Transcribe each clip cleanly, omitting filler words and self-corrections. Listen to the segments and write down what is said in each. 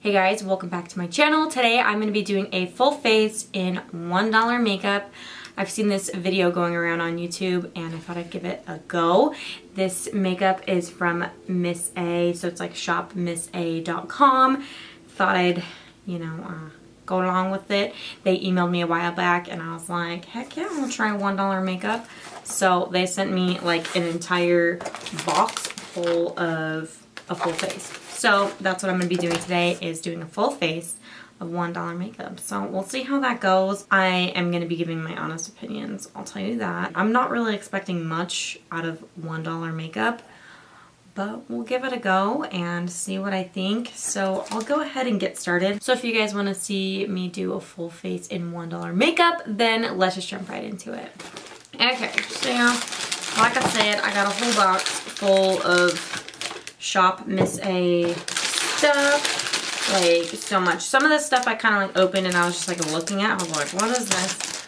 Hey guys, welcome back to my channel. Today I'm going to be doing a full face in $1 makeup. I've seen this video going around on YouTube and I thought I'd give it a go. This makeup is from Miss A, so it's like shopmissa.com. Thought I'd, go along with it. They emailed me a while back and I was like, heck yeah, I'll try $1 makeup. So they sent me like an entire box full of a full face. So that's what I'm going to be doing today, is doing a full face of $1 makeup. So we'll see how that goes. I am going to be giving my honest opinions, I'll tell you that. I'm not really expecting much out of $1 makeup, but we'll give it a go and see what I think. So I'll go ahead and get started. So if you guys want to see me do a full face in $1 makeup, then let's just jump right into it. Okay, so like I said, I got a whole box full of Shop Miss A stuff, like so much. Some of this stuff I kind of like opened and I was just like looking at. I was like, what is this?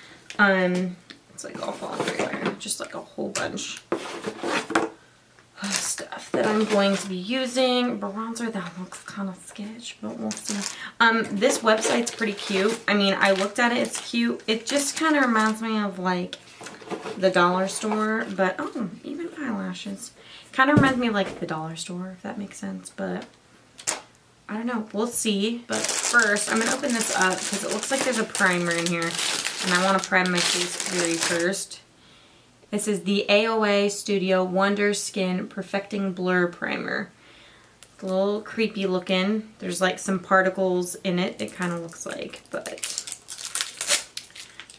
It's like all falling everywhere. Just like a whole bunch of stuff that I'm going to be using. Bronzer that looks kind of sketch, but we'll see. This website's pretty cute. I mean, I looked at it. It's cute. It just kind of reminds me of like the dollar store, but oh, even eyelashes. Kind of reminds me of like the dollar store, if that makes sense, but I don't know. We'll see. But first, I'm going to open this up because it looks like there's a primer in here, and I want to prime my face very first. This is the AOA Studio Wonder Skin Perfecting Blur Primer. It's a little creepy looking. There's like some particles in it, it kind of looks like, but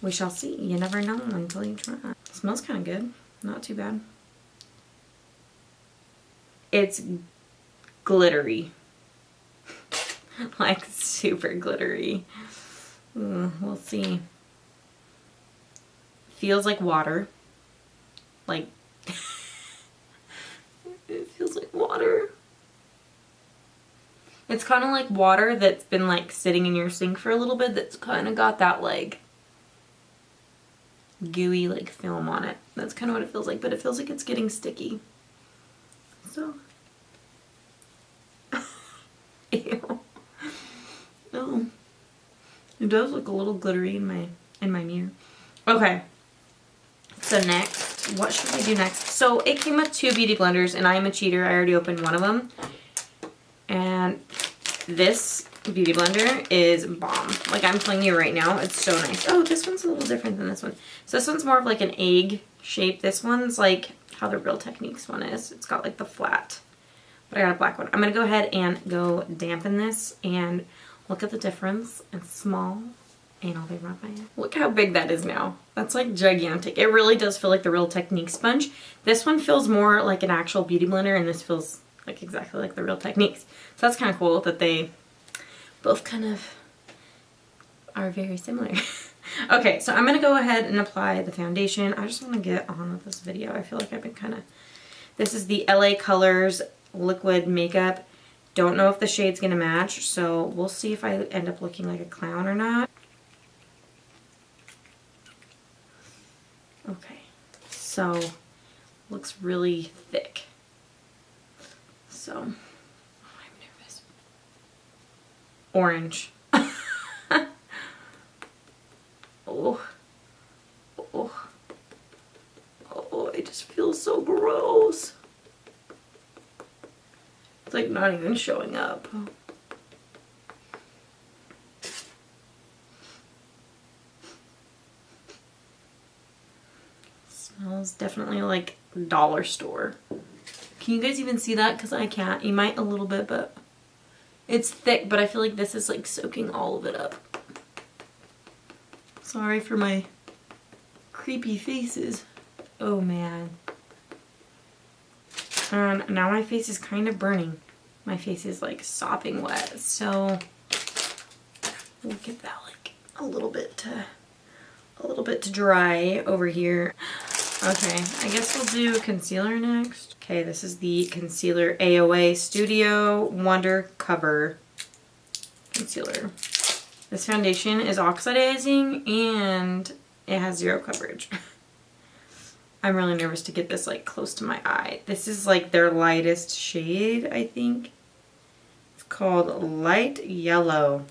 we shall see. You never know until you try. It smells kind of good. Not too bad. It's glittery. Like super glittery. We'll see. Feels like water. Like, it feels like water. It's kind of like water that's been like sitting in your sink for a little bit, that's kind of got that like gooey like film on it. That's kind of what it feels like, but it feels like it's getting sticky. So, ew. No, it does look a little glittery in my mirror. Okay, so next, what should we do next? So it came with 2 beauty blenders, and I am a cheater. I already opened one of them, and this beauty blender is bomb. Like, I'm telling you right now, it's so nice. Oh, this one's a little different than this one. So this one's more of like an egg shape. This one's like how the Real Techniques one is. It's got like the flat, but I got a black one. I'm gonna go ahead and go dampen this and look at the difference. It's small and I'll be right back. Look how big that is now. That's like gigantic. It really does feel like the Real Techniques sponge. This one feels more like an actual beauty blender, and this feels like exactly like the Real Techniques. So that's kind of cool that they both kind of are very similar. Okay, so I'm going to go ahead and apply the foundation. I just want to get on with this video. I feel like I've been kind of... This is the LA Colors Liquid Makeup. Don't know if the shade's going to match, so we'll see if I end up looking like a clown or not. Okay, so looks really thick. So, oh, I'm nervous. Orange. Oh, oh, oh, it just feels so gross. It's like not even showing up. Smells definitely like dollar store. Can you guys even see that? Because I can't. You might a little bit, but it's thick, but I feel like this is like soaking all of it up. Sorry for my creepy faces. Oh man. And now my face is kind of burning. My face is like sopping wet, so we'll give that like a little bit to dry over here. Okay, I guess we'll do concealer next. Okay, this is the Concealer AOA Studio Wonder Cover Concealer. This foundation is oxidizing and it has 0 coverage. I'm really nervous to get this like close to my eye. This is like their lightest shade, I think. It's called Light Yellow.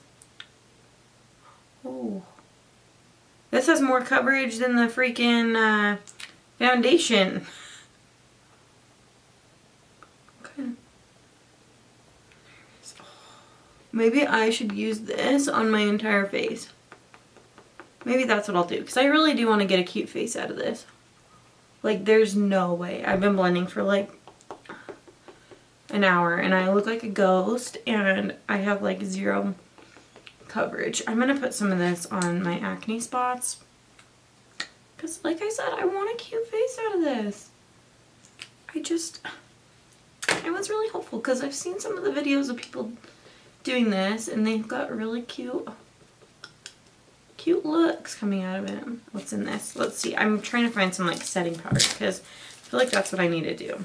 Oh. This has more coverage than the freaking foundation. Okay. Maybe I should use this on my entire face. Maybe that's what I'll do, because I really do want to get a cute face out of this. Like, there's no way. I've been blending for like an hour and I look like a ghost and I have like zero coverage. I'm going to put some of this on my acne spots because, like I said, I want a cute face out of this. It was really helpful because I've seen some of the videos of people doing this and they've got really cute looks coming out of it. What's in this? Let's see. I'm trying to find some like setting powder because I feel like that's what I need to do.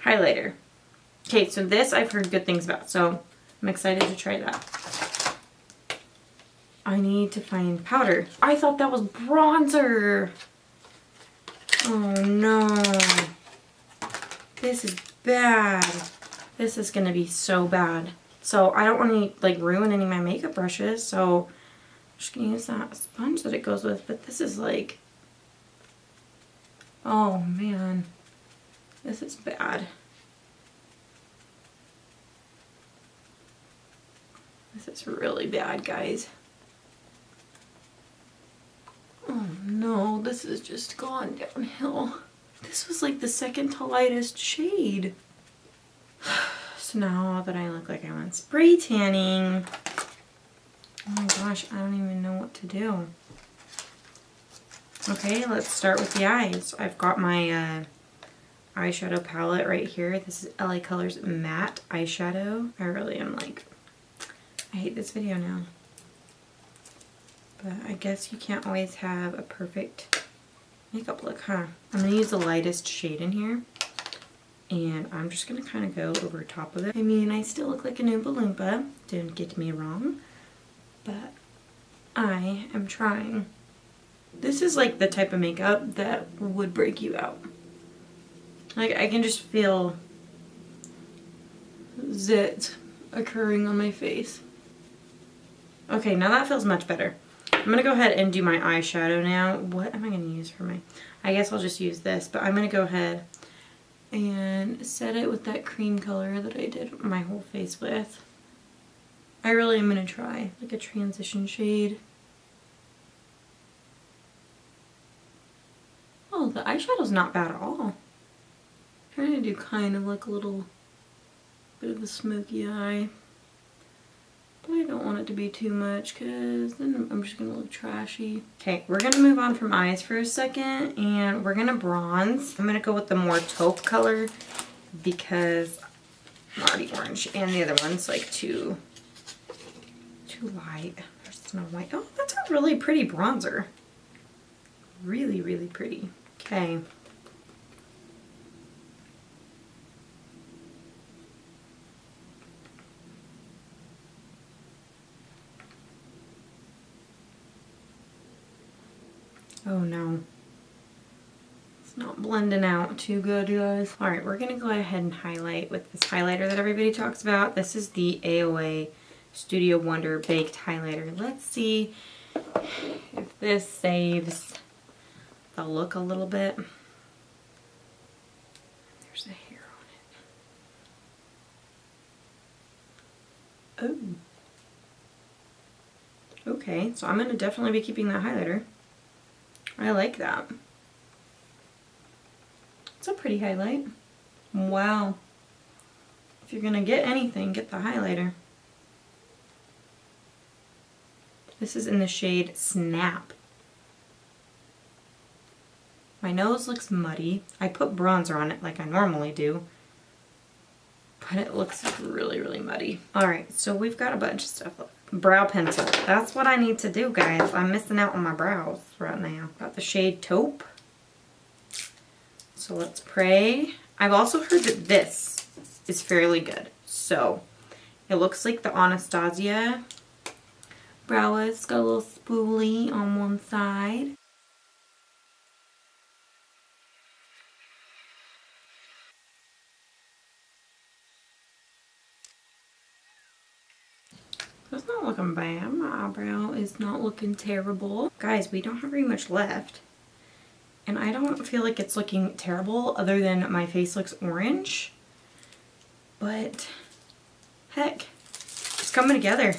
Highlighter. Okay, so this I've heard good things about, so I'm excited to try that. I need to find powder. I thought that was bronzer. Oh no. This is bad. This is gonna be so bad. So I don't want to like ruin any of my makeup brushes, so I'm just gonna use that sponge that it goes with, but this is like, oh man, this is bad. This is really bad, guys. Oh no, this has just gone downhill. This was like the second to lightest shade. So now that I look like I went spray tanning, oh my gosh, I don't even know what to do. Okay, let's start with the eyes. I've got my eyeshadow palette right here. This is LA Colors Matte Eyeshadow. I really am like, I hate this video now. But I guess you can't always have a perfect makeup look, huh? I'm going to use the lightest shade in here. And I'm just going to kind of go over top of it. I mean, I still look like an Oompa Loompa. Don't get me wrong. But I am trying. This is like the type of makeup that would break you out. Like, I can just feel zits occurring on my face. Okay, now that feels much better. I'm going to go ahead and do my eyeshadow now. What am I going to use for my... I guess I'll just use this, but I'm going to go ahead and set it with that cream color that I did my whole face with. I really am going to try like a transition shade. Oh, the eyeshadow's not bad at all. I'm trying to do kind of like a little bit of a smoky eye. But I don't want it to be too much because then I'm just going to look trashy. Okay, we're going to move on from eyes for a second and we're going to bronze. I'm going to go with the more taupe color because I'm already orange and the other one's like too light. There's Snow White. Oh, that's a really pretty bronzer. Really, really pretty. Okay. Oh no. It's not blending out too good, you guys. Alright, we're going to go ahead and highlight with this highlighter that everybody talks about. This is the AOA Studio Wonder Baked Highlighter. Let's see if this saves the look a little bit. There's a hair on it. Oh. Okay, so I'm going to definitely be keeping that highlighter. I like that. It's a pretty highlight. Wow. If you're going to get anything, get the highlighter. This is in the shade Snap. My nose looks muddy. I put bronzer on it like I normally do. But it looks really, really muddy. Alright, so we've got a bunch of stuff left. Brow pencil. That's what I need to do, guys. I'm missing out on my brows right now. Got the shade Taupe. So let's pray. I've also heard that this is fairly good. So it looks like the Anastasia brow. It's got a little spoolie on one side. So it's not looking bad. My eyebrow is not looking terrible. Guys, we don't have very much left. And I don't feel like it's looking terrible other than my face looks orange. But heck, it's coming together.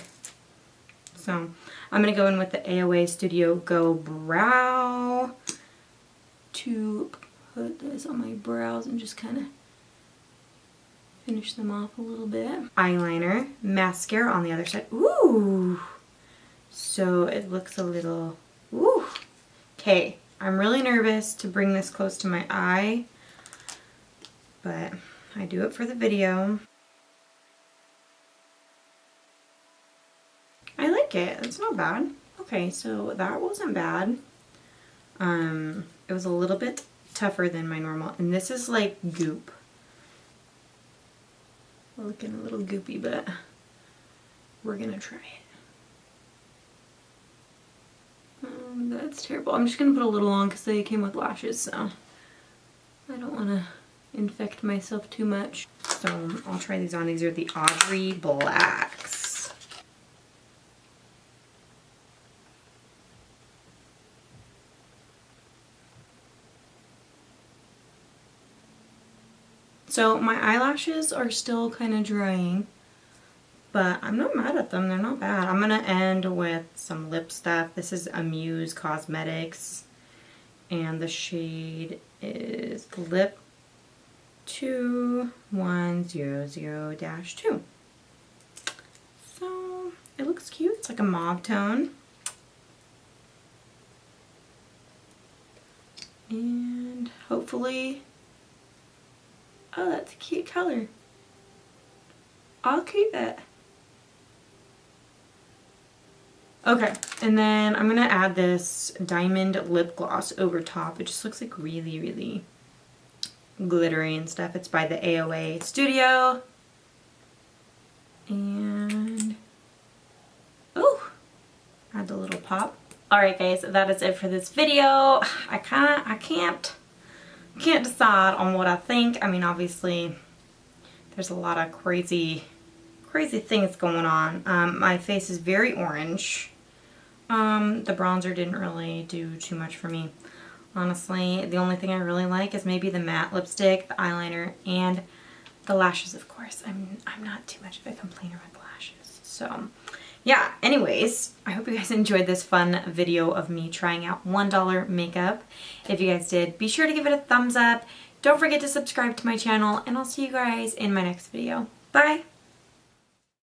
So I'm going to go in with the AOA Studio Go Brow to put this on my brows and just kind of finish them off a little bit. Eyeliner, mascara on the other side. Ooh! So it looks a little, ooh! Okay, I'm really nervous to bring this close to my eye, but I do it for the video. I like it. It's not bad. Okay, so that wasn't bad. It was a little bit tougher than my normal, and this is like goop. Looking a little goopy, but we're gonna try it. That's terrible. I'm just gonna put a little on because they came with lashes, so I don't want to infect myself too much. So I'll try these on. These are the Audrey Blacks. So my eyelashes are still kind of drying, but I'm not mad at them. They're not bad. I'm going to end with some lip stuff. This is Amuse Cosmetics, and the shade is Lip 2100-2. So it looks cute. It's like a mauve tone. And hopefully... Oh, that's a cute color. I'll keep it. Okay, and then I'm gonna add this diamond lip gloss over top. It just looks like really, really glittery and stuff. It's by the AOA Studio. And, oh, add the little pop. Alright guys, that is it for this video. I can't decide on what I think. I mean, obviously, there's a lot of crazy things going on. My face is very orange. The bronzer didn't really do too much for me. Honestly, the only thing I really like is maybe the matte lipstick, the eyeliner, and the lashes, of course. I'm not too much of a complainer with lashes. So, yeah, anyways, I hope you guys enjoyed this fun video of me trying out $1 makeup. If you guys did, be sure to give it a thumbs up. Don't forget to subscribe to my channel, and I'll see you guys in my next video. Bye!